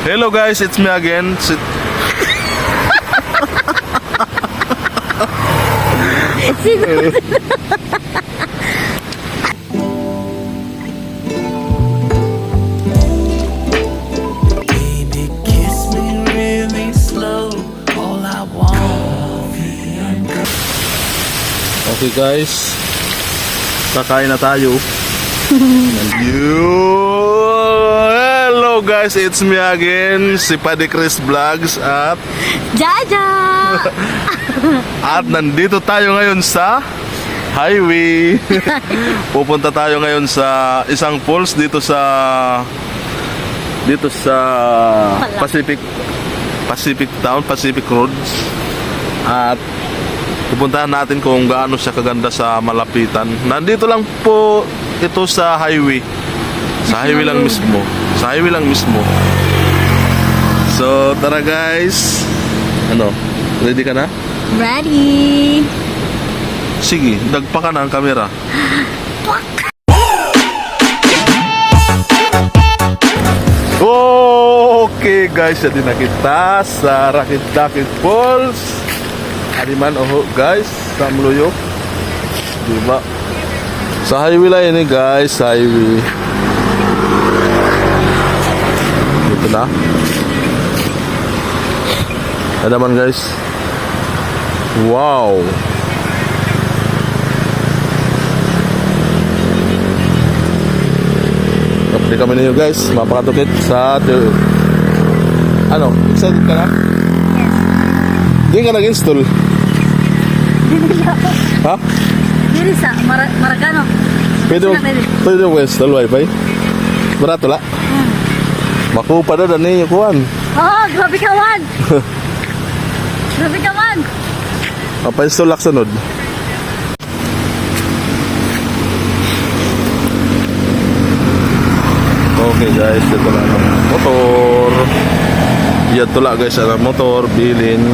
Hello guys, it's me again. Baby, kiss me really slow. All I want. Okay guys, kakain na tayo. Hello guys, it's me again, si Paddy Chris Vlogs at Jaja! nandito tayo ngayon sa highway. Pupunta tayo ngayon sa isang falls dito sa Pacific Town, Pacific Roads. At pupuntahan natin kung gaano siya kaganda sa malapitan. Nandito lang po ito sa highway. Sa highway lang mismo. Sa highway lang mismo. So, tara guys. Ano? Ready ka na? Ready! Sige, dagpa ka na ang camera. Okay guys, jadi na kita sa Rakit-Dakit Falls. Adiman guys, sa Mluyok. Diba? Sa highway lang ini guys, sa highway. Dito na. Ada man guys. Wow. Update kami ninyo guys, mapakatukit sa ano, excited ka na? Yes. Di ka nag-install? Ha? Diri sa Maragano. Pwede mo install wifi? Barato la? Makupa na dani yung kuhan. Oh, grabe ka man! Grabe ka man! Mapa-install lak sunod. Okay guys, ito na ang motor. Yan tula guys, ang motor, bilin.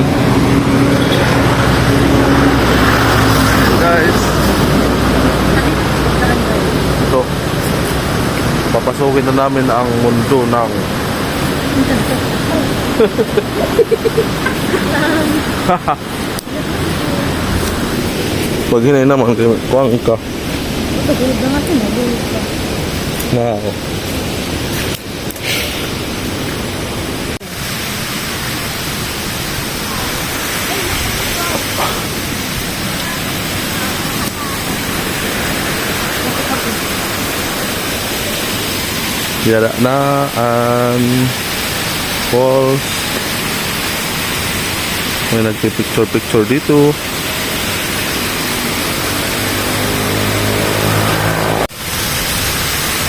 Guys, ito. Papasukin na namin ang mundo ng pag hinay naman kuwang ka na ako. Yara na ang falls. May nagpipicture dito.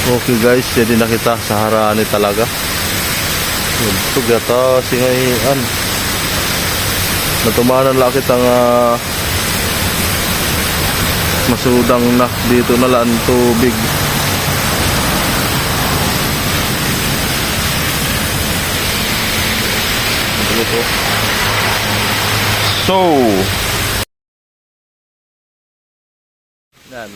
Okay guys, jadi na kita sa harani talaga. Ito gata singayan. Natumanan lang kitang masudang na dito na lang tubig. So, yan.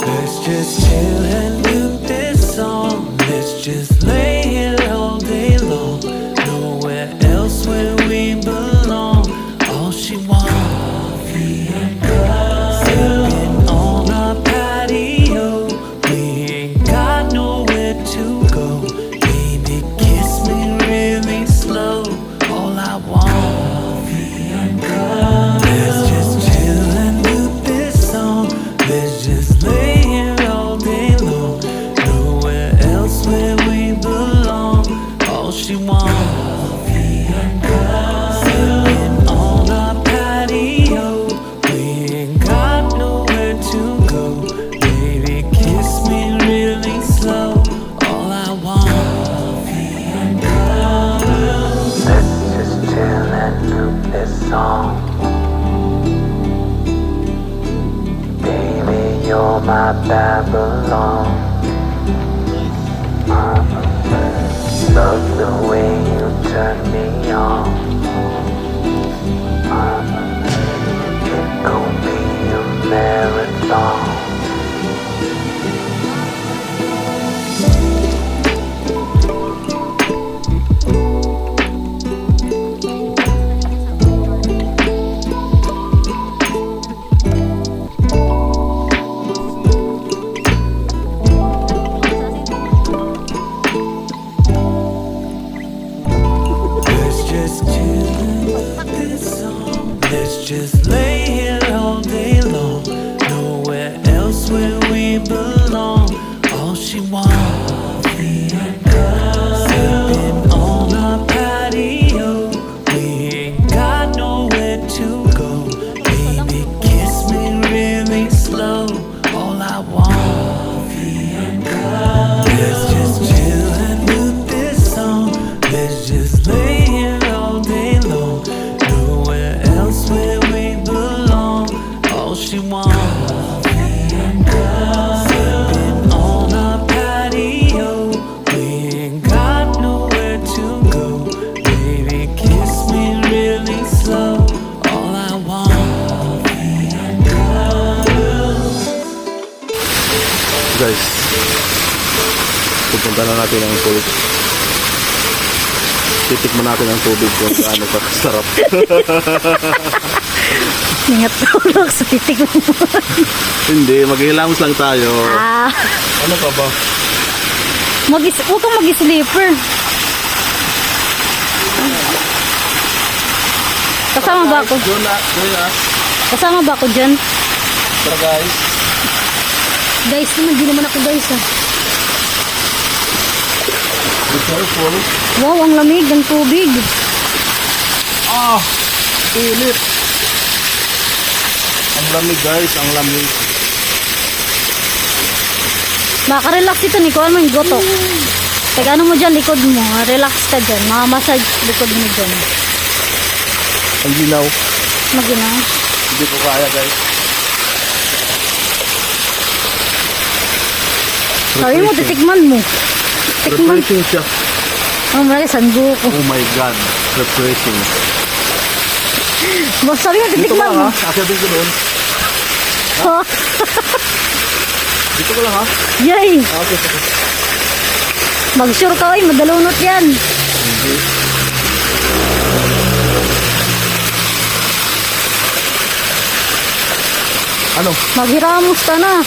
Let's just chill and do this song. Let's just lay here all day long. Nowhere else where we belong. All she wants, coffee and cups. Sipping on our patio. We ain't got nowhere to go. Baby, kiss me really slow. All I want, coffee and cups. Let's just chill and do this song. Let's just lay here all day my Babylon. Love the way you turn me on. It gon' be a marathon. Let's just chill with this song. Let's just lay here all day long. Nowhere else where we belong. All she wants, me and girl. Sipping on our patio. We ain't got nowhere to go. Baby, kiss me really slow. All I want, me and girl. Let's just chill and do this song. Let's just lay here all day long. Nowhere else where we belong. All she wants, me and girl. Sipping on our patio. We ain't got nowhere to go. Baby, kiss me really slow. All I want, me and girl. Guys, pupunta na natin ang pool. Titikman natin ang tubig kung gaano kakasarap. Ingat tulog sa titik mo. Hindi, maghihilamos lang tayo. Ah, Ano pa ba? huwag kang mag-sleeper. Kasama ba ako? Kasama ba ako dyan? Tara guys. Guys naman, di naman ako guys ah. Be careful. Wow, ang lamig ng tubig. Ah! Pilit. Ang lamig guys, ang lamig. Maka-relax ito ni Kuan mo yung goto. Teka, ano mo dyan, likod mo. Relax ka dyan. Makamassage likod mo dyan. Ang ginaw. Maginaw. Hindi ko kaya guys. Sabi mo, titikman mo. Tikman. Refreshing siya. Oh, marami sandu ko. Oh my God. Refreshing. Sabi mo, Dito titikman lang mo. ha. Asabi ko doon. Oh, Dito ko lang ha. yay. Okay, okay. Mag-sure ka, oy. Madalunot yan. Ano? Maghiramos ka na.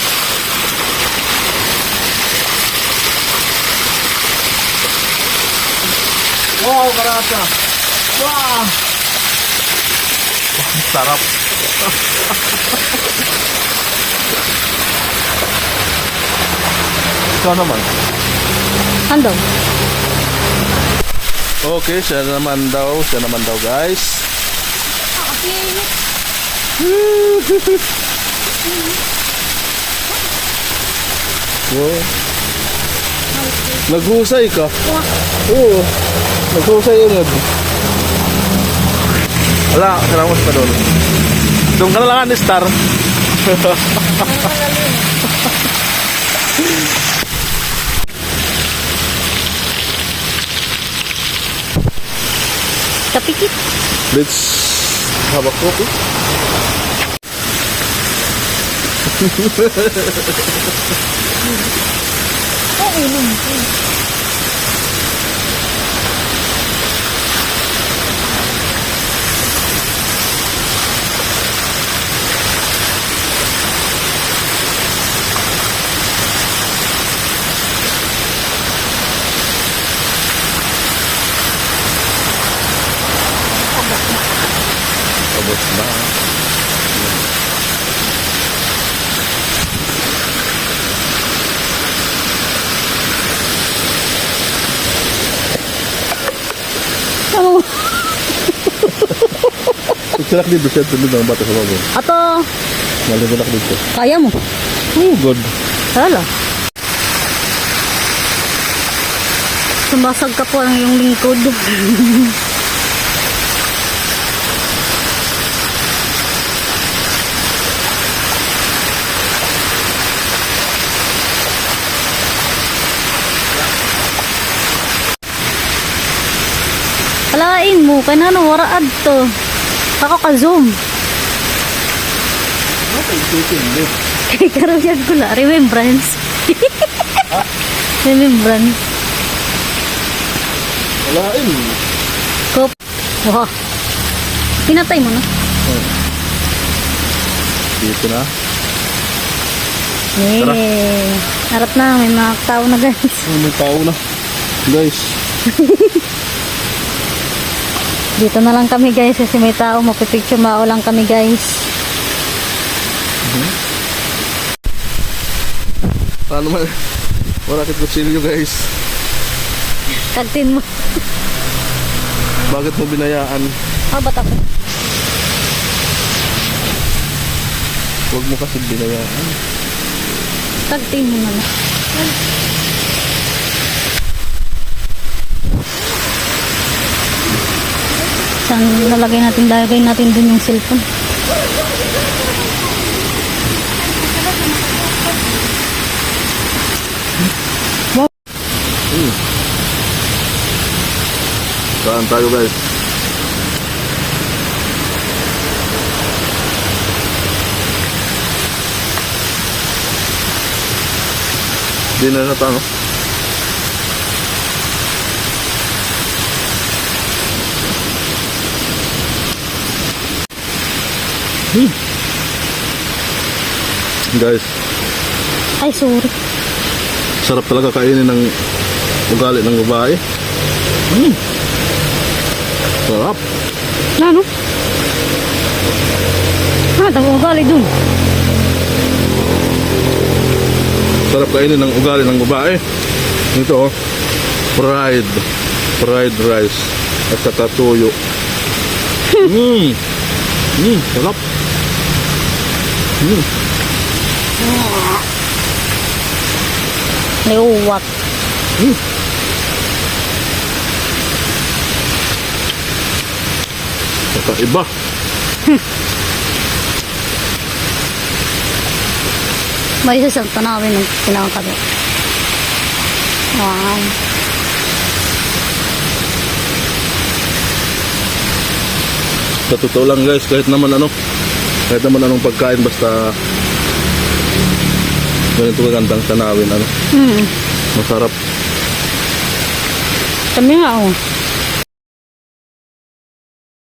Wow, karasa. Wow. Ang sarap. Ikaw naman. Andong. Okay, siya naman daw guys. Wow. Naghusay ka? Oo. Naghusay yun. Wala, karamos pa doon. Doon ka na lang ni Star. Kapikit. Let's have a coffee. Oh, inom. Abot na. Ano? Pagsalak dito siya, tulog ang bata sa bago. Ato, Malibulak dito. kaya mo. Oh, good. Hala. Sumasag ka po ang iyong lingkod. kay na ano, waraad to. Ako ka-zoom. Kay karoon yan ko la. Remembrance. Remembrance. Walain. Kop. Wah. Pinatay mo na. Dito na. Eh. Harap na. May mga tao na guys. May tao na. Guys. Dito na lang kami guys kasi may tao. Mapipicture mao lang kami guys. Paano man? Wala kit kutsilyo guys. Kagtin mo. Bakit mo binayaan? Ba't ako? Huwag mo kasi binayaan. Kagtin mo na lang. Saan nalagay natin dun yung cellphone. Saan tayo guys? Dinner na tayo. Guys, Ay, sorry. sarap talaga kainin ng ugali ng babae. Sarap. Ano? Tama ugali dun. Sarap kainin ng ugali ng babae. Ito oh, fried rice at saka tuyo. Sarap. Liwat. Kakaiba. May isa sa tanawin ng pinakakabi. Wow. Sa totoo lang guys, kahit naman anong pagkain basta ganito kagandang tanawin, masarap. Kami nga oh.